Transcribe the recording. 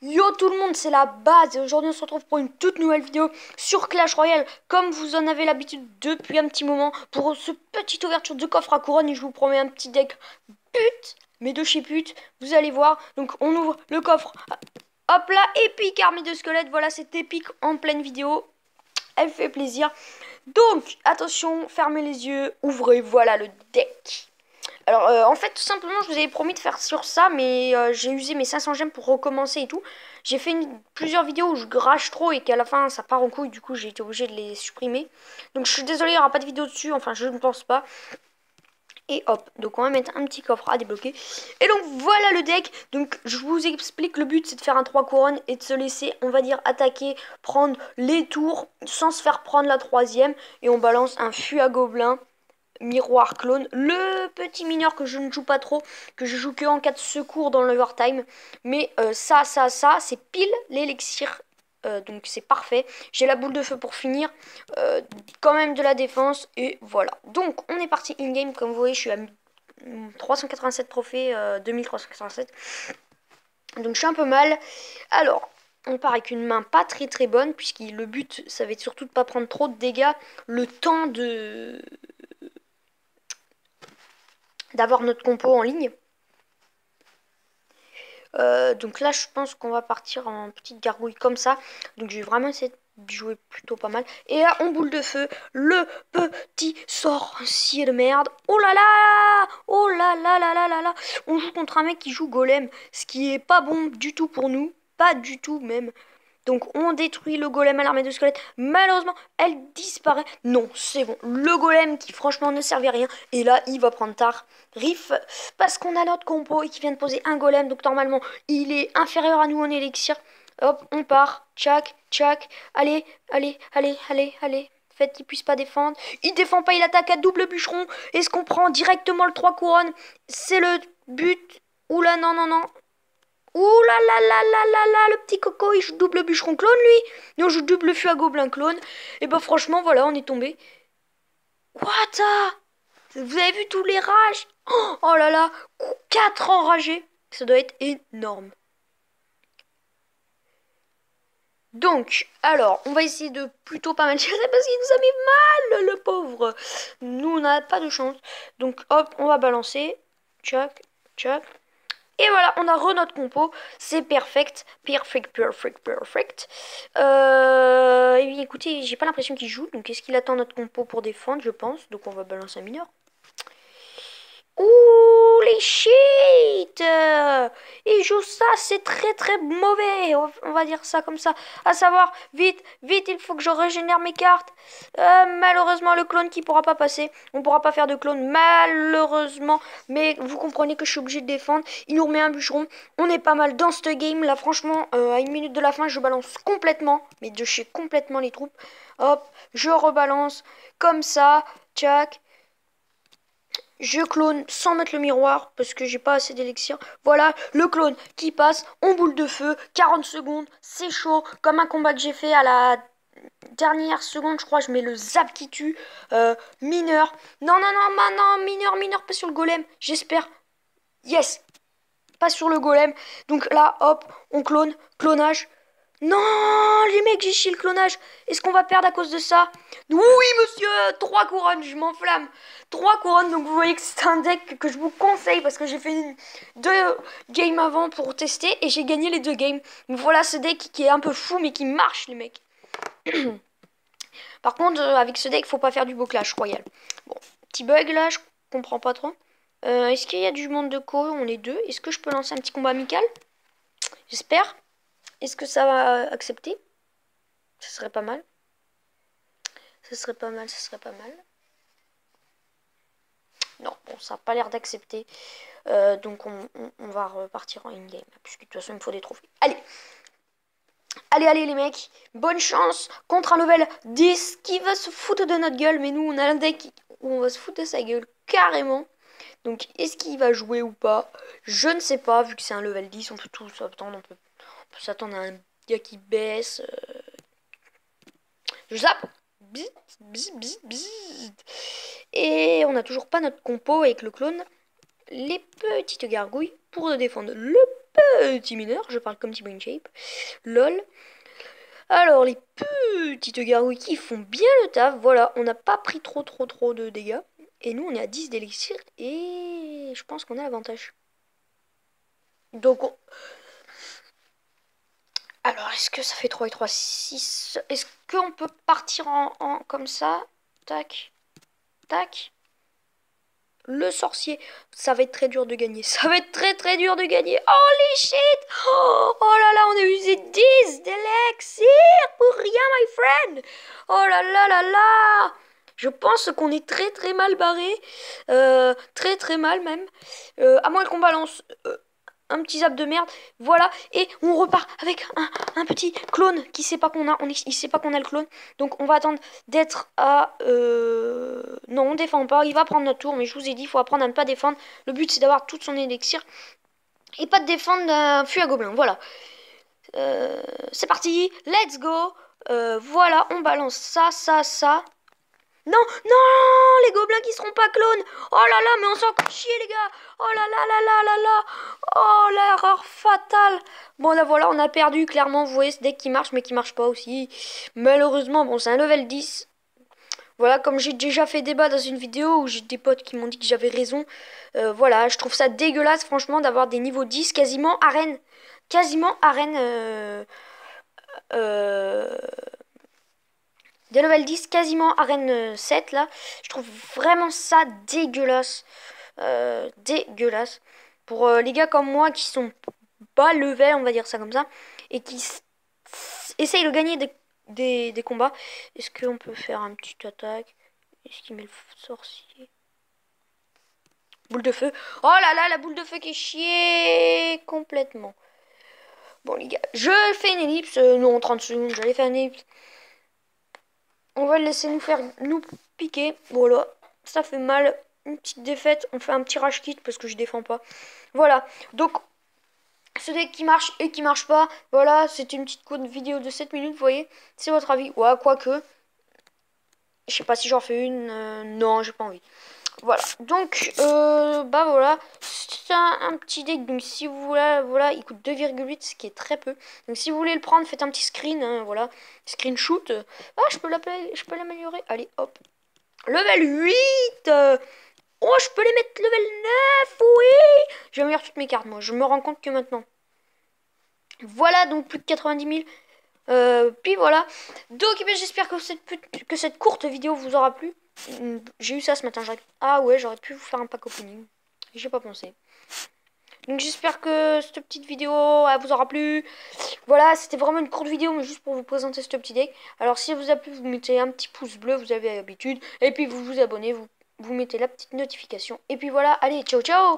Yo tout le monde, c'est la base et aujourd'hui on se retrouve pour une toute nouvelle vidéo sur Clash Royale comme vous en avez l'habitude depuis un petit moment pour ce petite ouverture de coffre à couronne et je vous promets un petit deck pute, mais de chez pute, vous allez voir. Donc on ouvre le coffre, hop là, épique armée de squelettes, voilà c'est épique en pleine vidéo, elle fait plaisir. Donc attention, fermez les yeux, ouvrez, voilà le deck. Alors, en fait, tout simplement, je vous avais promis de faire sur ça, mais j'ai usé mes 500 gemmes pour recommencer et tout. J'ai fait plusieurs vidéos où je crache trop et qu'à la fin, ça part en couille. Du coup, j'ai été obligé de les supprimer. Donc, je suis désolée, il n'y aura pas de vidéo dessus. Enfin, je ne pense pas. Et hop, donc on va mettre un petit coffre à débloquer. Et donc, voilà le deck. Donc, je vous explique, le but, c'est de faire un 3 couronnes et de se laisser, on va dire, attaquer, prendre les tours sans se faire prendre la troisième. Et on balance un fût à gobelins. Miroir clone, le petit mineur que je ne joue pas trop, que je joue que en cas de secours dans l'overtime, mais ça, c'est pile l'élixir, donc c'est parfait. J'ai la boule de feu pour finir, quand même de la défense, et voilà. Donc on est parti in-game, comme vous voyez, je suis à 387 trophées, 2387, donc je suis un peu mal. Alors, on part avec une main pas très bonne, puisque le but, ça va être surtout de pas prendre trop de dégâts, le temps d'avoir notre compo en ligne. Donc là, je pense qu'on va partir en petite gargouille comme ça. Donc je vais vraiment essayer de jouer plutôt pas mal. Et là, en boule de feu, le petit sorcier de merde. Oh là là! Oh là là là là là là! On joue contre un mec qui joue golem, ce qui est pas bon du tout pour nous. Pas du tout même. Donc on détruit le golem à l'armée de squelettes. Malheureusement, elle disparaît. Non, c'est bon. Le golem qui franchement ne servait à rien. Et là, il va prendre tard. Riff, parce qu'on a notre compo et qui vient de poser un golem. Donc normalement, il est inférieur à nous en élixir. Hop, on part. Tchac, tchac. Allez, allez, allez, allez, allez. Faites qu'il puisse pas défendre. Il défend pas, il attaque à double bûcheron. Est-ce qu'on prend directement le 3 couronnes? C'est le but. Oula, non, non, non. Ouh là là là là là là, le petit coco, il joue double bûcheron clone, lui. Nous, on joue double fût à gobelin clone. Et bah, franchement, voilà, on est tombé. What? Vous avez vu tous les rages? Oh là là, 4 enragés. Ça doit être énorme. Donc, alors, on va essayer de plutôt pas mal gérer parce qu'il nous a mis mal, le pauvre. Nous, on n'a pas de chance. Donc, hop, on va balancer. Tchac, tchac. Et voilà, on a notre compo, c'est perfect, perfect. Et bien, écoutez, j'ai pas l'impression qu'il joue, donc est-ce qu'il attend notre compo pour défendre, je pense, donc on va balancer un mineur. Ouh, les shit! Il joue ça, c'est très mauvais, on va dire ça comme ça. À savoir, vite, vite, il faut que je régénère mes cartes. Malheureusement, le clone qui pourra pas passer. On pourra pas faire de clone, malheureusement. Mais vous comprenez que je suis obligé de défendre. Il nous remet un bûcheron. On est pas mal dans ce game. Là, franchement, à une minute de la fin, je balance complètement. Mais de chez complètement les troupes. Hop, je rebalance. Comme ça. Tchac. Je clone sans mettre le miroir parce que j'ai pas assez d'élixir. Voilà, le clone qui passe en boule de feu. 40 secondes, c'est chaud. Comme un combat que j'ai fait à la dernière seconde, je crois, je mets le zap qui tue. Mineur. Non, non, non, non, mineur, pas sur le golem. J'espère. Yes, pas sur le golem. Donc là, hop, on clone. Clonage. Non, les mecs, j'ai chié le clonage. Est-ce qu'on va perdre à cause de ça? Oui, monsieur, 3 couronnes, je m'enflamme. 3 couronnes, donc vous voyez que c'est un deck que je vous conseille parce que j'ai fait 2 games avant pour tester et j'ai gagné les 2 games. Donc voilà ce deck qui est un peu fou mais qui marche, les mecs. Par contre, avec ce deck, faut pas faire du beau Clash Royale. Bon, petit bug là, je comprends pas trop. Est-ce qu'il y a du monde de co? On est 2. Est-ce que je peux lancer un petit combat amical? J'espère. Est-ce que ça va accepter? Ce serait pas mal. Ce serait pas mal, ce serait pas mal. Non, bon, ça n'a pas l'air d'accepter. Donc on va repartir en in-game. Puisque de toute façon, il me faut des trophées. Allez! Allez, allez les mecs, bonne chance contre un level 10 qui va se foutre de notre gueule. Mais nous, on a un deck où on va se foutre de sa gueule carrément. Donc, est-ce qu'il va jouer ou pas? Je ne sais pas, vu que c'est un level 10, on peut tout s'attendre. On peut s'attendre à un gars qui baisse. Je zappe. Bzz, bzz, bzz, bzz. Et on n'a toujours pas notre compo avec le clone. Les petites gargouilles pour défendre le petits mineurs. Je parle comme Thibaut InShape. LOL. Alors, les petites gargouilles qui font bien le taf. Voilà, on n'a pas pris trop de dégâts. Et nous, on est à 10 d'élixir. Et je pense qu'on a l'avantage. Donc, alors, est-ce que ça fait 3 et 3, 6? Est-ce qu'on peut partir en comme ça? Tac, tac. Le sorcier, ça va être très dur de gagner. Ça va être très dur de gagner. Holy shit! Oh là là, on a usé 10 d'élixir pour rien, my friend. Oh là là là là. Je pense qu'on est très mal barré. Très mal même. À moins qu'on balance un petit zap de merde. Voilà. Et on repart avec un petit clone qui sait pas qu'on a. Il sait pas qu'on a le clone. Donc on va attendre d'être à... Non, on défend pas. Il va prendre notre tour. Mais je vous ai dit, il faut apprendre à ne pas défendre. Le but, c'est d'avoir tout son élixir. Et pas de défendre d'un fusil à gobelin. Voilà. C'est parti. Let's go. Voilà, on balance ça. Non, les gobelins qui seront pas clones. Oh là là, mais on s'en chier, les gars. Oh là là. Oh, l'erreur fatale. Bon, là, voilà, on a perdu, clairement. Vous voyez ce deck qui marche, mais qui marche pas aussi. Malheureusement, bon, c'est un level 10. Voilà, comme j'ai déjà fait débat dans une vidéo où j'ai des potes qui m'ont dit que j'avais raison. Voilà, je trouve ça dégueulasse, franchement, d'avoir des niveaux 10 quasiment arène. Des level 10 quasiment arène 7 là. Je trouve vraiment ça dégueulasse. Dégueulasse. Pour les gars comme moi qui sont bas level, on va dire ça comme ça. Et qui essayent de gagner des combats. Est-ce qu'on peut faire un petit attaque? Est-ce qu'il met le sorcier? Boule de feu. Oh là là, la boule de feu qui est chiée complètement. Bon les gars, je fais une ellipse. Non, 30 secondes, j'allais faire une ellipse. On va le laisser nous piquer. Voilà, ça fait mal. Une petite défaite. On fait un petit rage kit parce que je défends pas. Voilà, donc ce deck qui marche et qui marche pas. Voilà, c'était une petite vidéo de 7 minutes, vous voyez. C'est votre avis. Ouais, quoique. Je sais pas si j'en fais une. Non, j'ai pas envie. Voilà, donc bah voilà, c'est un petit deck, donc si vous voulez, voilà, il coûte 2,8, ce qui est très peu. Donc si vous voulez le prendre, faites un petit screen, hein, voilà, screenshot. Ah, je peux l'améliorer, allez, hop. Level 8 Oh, je peux les mettre level 9, oui. J'améliore toutes mes cartes, moi, je me rends compte que maintenant. Voilà, donc plus de 90 000. Puis voilà, donc eh bien, j'espère que cette courte vidéo vous aura plu. J'ai eu ça ce matin. Ah ouais, j'aurais pu vous faire un pack opening. J'ai pas pensé. Donc j'espère que cette petite vidéo elle vous aura plu. Voilà, c'était vraiment une courte vidéo, mais juste pour vous présenter ce petit deck. Alors si elle vous a plu, vous mettez un petit pouce bleu, vous avez l'habitude. Et puis vous vous abonnez, vous mettez la petite notification. Et puis voilà, allez, ciao ciao.